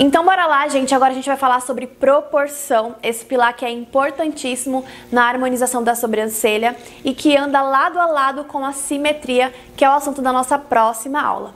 Então bora lá, gente, agora a gente vai falar sobre proporção, esse pilar que é importantíssimo na harmonização da sobrancelha e que anda lado a lado com a simetria, que é o assunto da nossa próxima aula.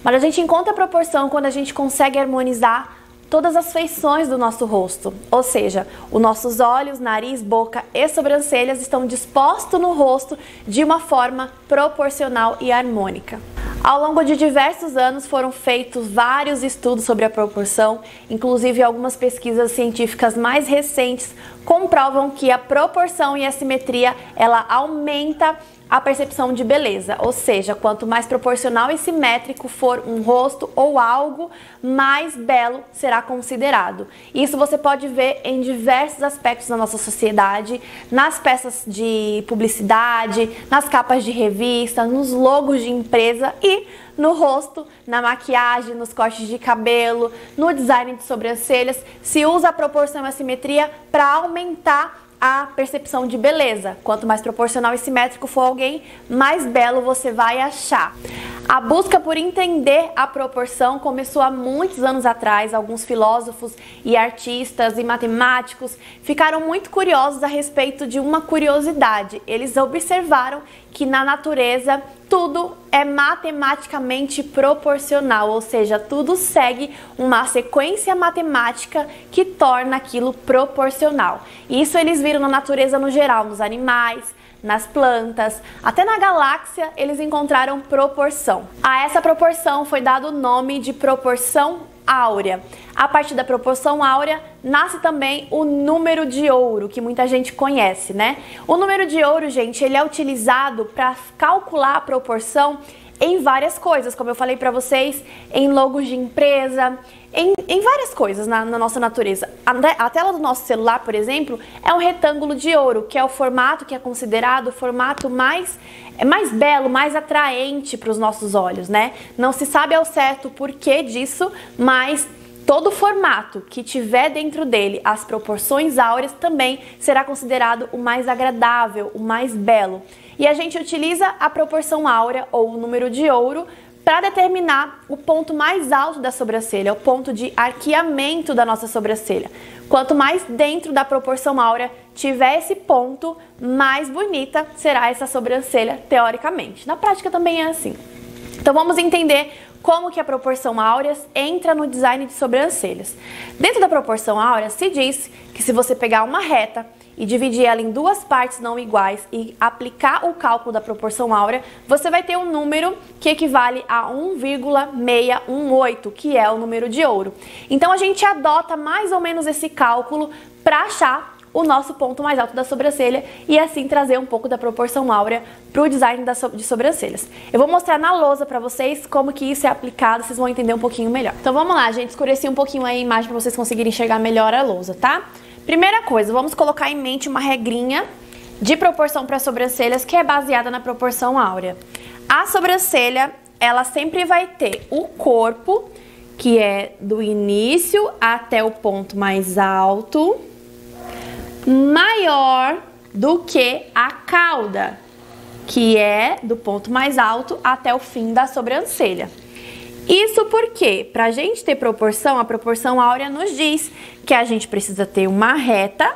Mas a gente encontra a proporção quando a gente consegue harmonizar todas as feições do nosso rosto, ou seja, os nossos olhos, nariz, boca e sobrancelhas estão dispostos no rosto de uma forma proporcional e harmônica. Ao longo de diversos anos foram feitos vários estudos sobre a proporção, inclusive algumas pesquisas científicas mais recentes comprovam que a proporção e a simetria ela aumenta a percepção de beleza, ou seja, quanto mais proporcional e simétrico for um rosto ou algo, mais belo será considerado. Isso você pode ver em diversos aspectos da nossa sociedade, nas peças de publicidade, nas capas de revista, nos logos de empresa e no rosto, na maquiagem, nos cortes de cabelo, no design de sobrancelhas. Se usa a proporção e a simetria para aumentar a percepção de beleza. Quanto mais proporcional e simétrico for alguém, mais belo você vai achar. A busca por entender a proporção começou há muitos anos atrás. Alguns filósofos e artistas e matemáticos ficaram muito curiosos a respeito de uma curiosidade. Eles observaram que na natureza tudo é matematicamente proporcional, ou seja, tudo segue uma sequência matemática que torna aquilo proporcional. Isso eles viram na natureza no geral, nos animais, nas plantas, até na galáxia eles encontraram proporção. A essa proporção foi dado o nome de proporção áurea. A partir da proporção áurea nasce também o número de ouro, que muita gente conhece, né? O número de ouro, gente, ele é utilizado para calcular a proporção em várias coisas, como eu falei para vocês, em logos de empresa, em várias coisas na nossa natureza. A tela do nosso celular, por exemplo, é um retângulo de ouro, que é o formato que é considerado o formato mais belo, mais atraente para os nossos olhos, né? Não se sabe ao certo o porquê disso, mas todo formato que tiver dentro dele as proporções áureas também será considerado o mais agradável, o mais belo. E a gente utiliza a proporção áurea ou o número de ouro para determinar o ponto mais alto da sobrancelha, o ponto de arqueamento da nossa sobrancelha. Quanto mais dentro da proporção áurea tiver esse ponto, mais bonita será essa sobrancelha, teoricamente. Na prática também é assim. Então vamos entender como que a proporção áurea entra no design de sobrancelhas. Dentro da proporção áurea se diz que se você pegar uma reta e dividir ela em duas partes não iguais e aplicar o cálculo da proporção áurea, você vai ter um número que equivale a 1,618, que é o número de ouro. Então a gente adota mais ou menos esse cálculo para achar o nosso ponto mais alto da sobrancelha e assim trazer um pouco da proporção áurea para o design de sobrancelhas. Eu vou mostrar na lousa para vocês como que isso é aplicado, vocês vão entender um pouquinho melhor. Então vamos lá, gente, escureci um pouquinho aí a imagem para vocês conseguirem enxergar melhor a lousa, tá? Primeira coisa, vamos colocar em mente uma regrinha de proporção para sobrancelhas que é baseada na proporção áurea. A sobrancelha, ela sempre vai ter o corpo, que é do início até o ponto mais alto, maior do que a cauda, que é do ponto mais alto até o fim da sobrancelha. Isso porque, para a gente ter proporção, a proporção áurea nos diz que a gente precisa ter uma reta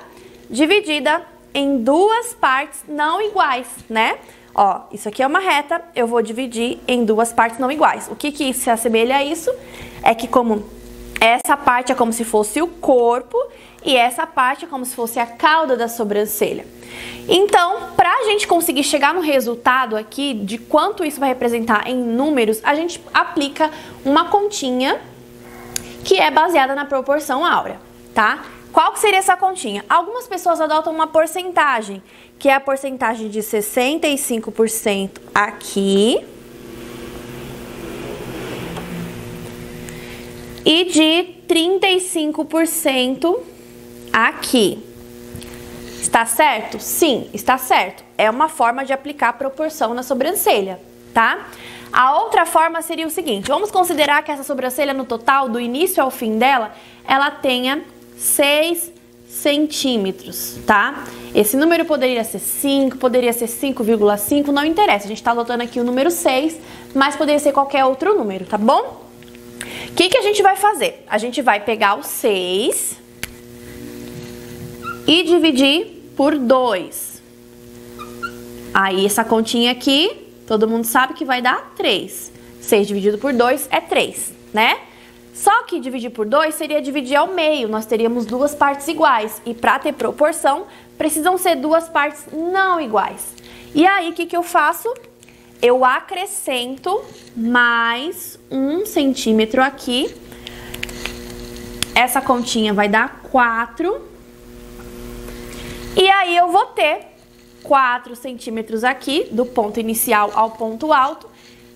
dividida em duas partes não iguais, né? Ó, isso aqui é uma reta, eu vou dividir em duas partes não iguais. O que se assemelha a isso? É que como essa parte é como se fosse o corpo e essa parte é como se fosse a cauda da sobrancelha. Então, para a gente conseguir chegar no resultado aqui de quanto isso vai representar em números, a gente aplica uma continha que é baseada na proporção áurea, tá? Qual que seria essa continha? Algumas pessoas adotam uma porcentagem, que é a porcentagem de 65% aqui e de 35% aqui. Está certo? Sim, está certo. É uma forma de aplicar proporção na sobrancelha, tá? A outra forma seria o seguinte, vamos considerar que essa sobrancelha no total, do início ao fim dela, ela tenha 6 centímetros, tá? Esse número poderia ser 5, poderia ser 5,5, não interessa. A gente tá adotando aqui o número 6, mas poderia ser qualquer outro número, tá bom? que a gente vai fazer? A gente vai pegar o 6 e dividir por 2. Aí, essa continha aqui, todo mundo sabe que vai dar 3. 6 dividido por 2 é 3, né? Só que dividir por 2 seria dividir ao meio, nós teríamos duas partes iguais. E para ter proporção, precisam ser duas partes não iguais. E aí, o que eu faço? Eu acrescento mais 1 centímetro aqui. Essa continha vai dar 4. E aí, eu vou ter 4 centímetros aqui, do ponto inicial ao ponto alto.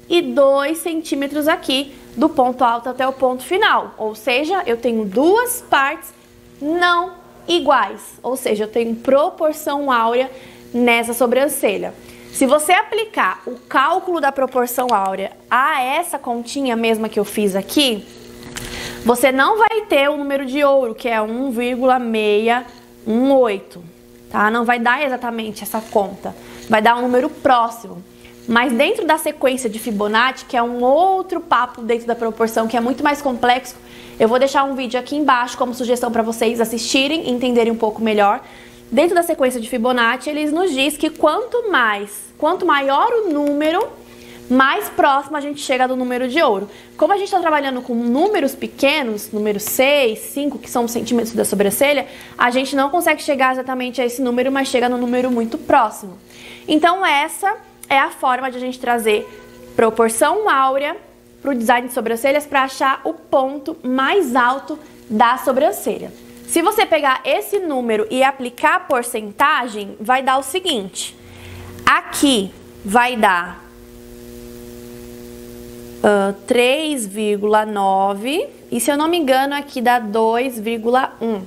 E 2 centímetros aqui, do ponto alto até o ponto final. Ou seja, eu tenho duas partes não iguais. Ou seja, eu tenho proporção áurea nessa sobrancelha. Se você aplicar o cálculo da proporção áurea a essa continha mesma que eu fiz aqui, você não vai ter o número de ouro, que é 1,618, tá? Não vai dar exatamente essa conta, vai dar um número próximo. Mas dentro da sequência de Fibonacci, que é um outro papo dentro da proporção, que é muito mais complexo, eu vou deixar um vídeo aqui embaixo como sugestão para vocês assistirem e entenderem um pouco melhor. Dentro da sequência de Fibonacci, eles nos diz que quanto maior o número, mais próximo a gente chega do número de ouro. Como a gente está trabalhando com números pequenos, número 6, 5, que são centímetros da sobrancelha, a gente não consegue chegar exatamente a esse número, mas chega no número muito próximo. Então essa é a forma de a gente trazer proporção áurea para o design de sobrancelhas para achar o ponto mais alto da sobrancelha. Se você pegar esse número e aplicar a porcentagem, vai dar o seguinte. Aqui vai dar 3,9 e, se eu não me engano, aqui dá 2,1.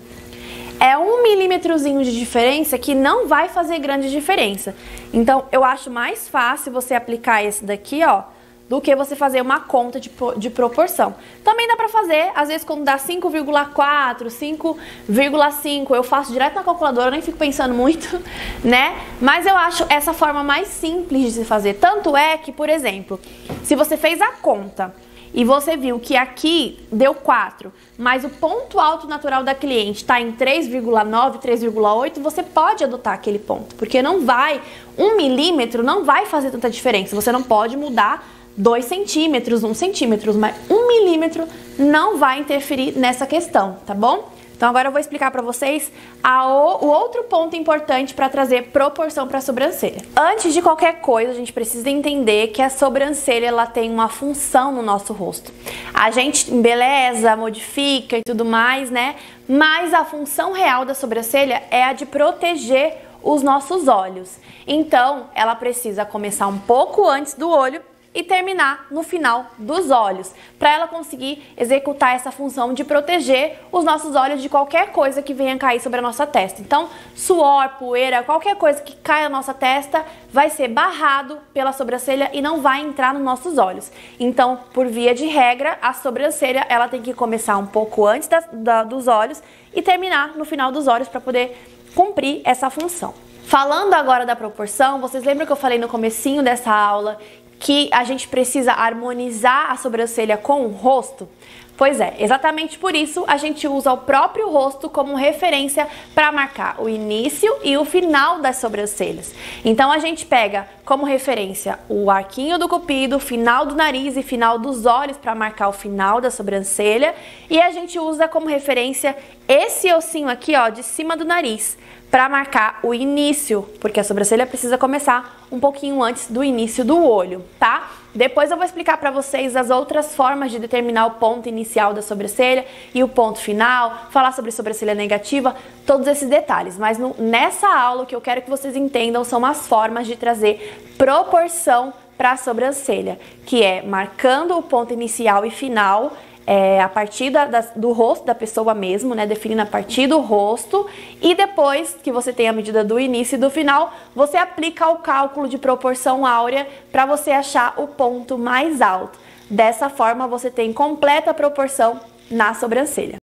É 1 milímetrozinho de diferença que não vai fazer grande diferença. Então, eu acho mais fácil você aplicar esse daqui, ó, do que você fazer uma conta de proporção. Também dá pra fazer, às vezes, quando dá 5,4, 5,5, eu faço direto na calculadora, nem fico pensando muito, né? Mas eu acho essa forma mais simples de se fazer. Tanto é que, por exemplo, se você fez a conta e você viu que aqui deu 4, mas o ponto alto natural da cliente está em 3,9, 3,8, você pode adotar aquele ponto, porque não vai, 1 milímetro não vai fazer tanta diferença, você não pode mudar 2 centímetros, 1 centímetro, mas 1 milímetro não vai interferir nessa questão, tá bom? Então agora eu vou explicar para vocês o outro ponto importante para trazer proporção para a sobrancelha. Antes de qualquer coisa, a gente precisa entender que a sobrancelha ela tem uma função no nosso rosto. A gente embeleza, modifica e tudo mais, né? Mas a função real da sobrancelha é a de proteger os nossos olhos. Então, ela precisa começar um pouco antes do olho e terminar no final dos olhos, para ela conseguir executar essa função de proteger os nossos olhos de qualquer coisa que venha cair sobre a nossa testa. Então, suor, poeira, qualquer coisa que caia na nossa testa vai ser barrado pela sobrancelha e não vai entrar nos nossos olhos. Então, por via de regra, a sobrancelha ela tem que começar um pouco antes dos olhos e terminar no final dos olhos para poder cumprir essa função. Falando agora da proporção, vocês lembram que eu falei no comecinho dessa aula que a gente precisa harmonizar a sobrancelha com o rosto? Pois é, exatamente por isso a gente usa o próprio rosto como referência para marcar o início e o final das sobrancelhas. Então a gente pega como referência o arquinho do cupido, final do nariz e final dos olhos para marcar o final da sobrancelha, e a gente usa como referência esse ossinho aqui, ó, de cima do nariz, para marcar o início, porque a sobrancelha precisa começar um pouquinho antes do início do olho, tá? Depois eu vou explicar para vocês as outras formas de determinar o ponto inicial da sobrancelha e o ponto final, falar sobre sobrancelha negativa, todos esses detalhes. Mas nessa aula o que eu quero que vocês entendam são as formas de trazer proporção para a sobrancelha, que é marcando o ponto inicial e final, a partir do rosto da pessoa mesmo, né? Definindo a partir do rosto, e depois que você tem a medida do início e do final, você aplica o cálculo de proporção áurea para você achar o ponto mais alto. Dessa forma, você tem completa proporção na sobrancelha.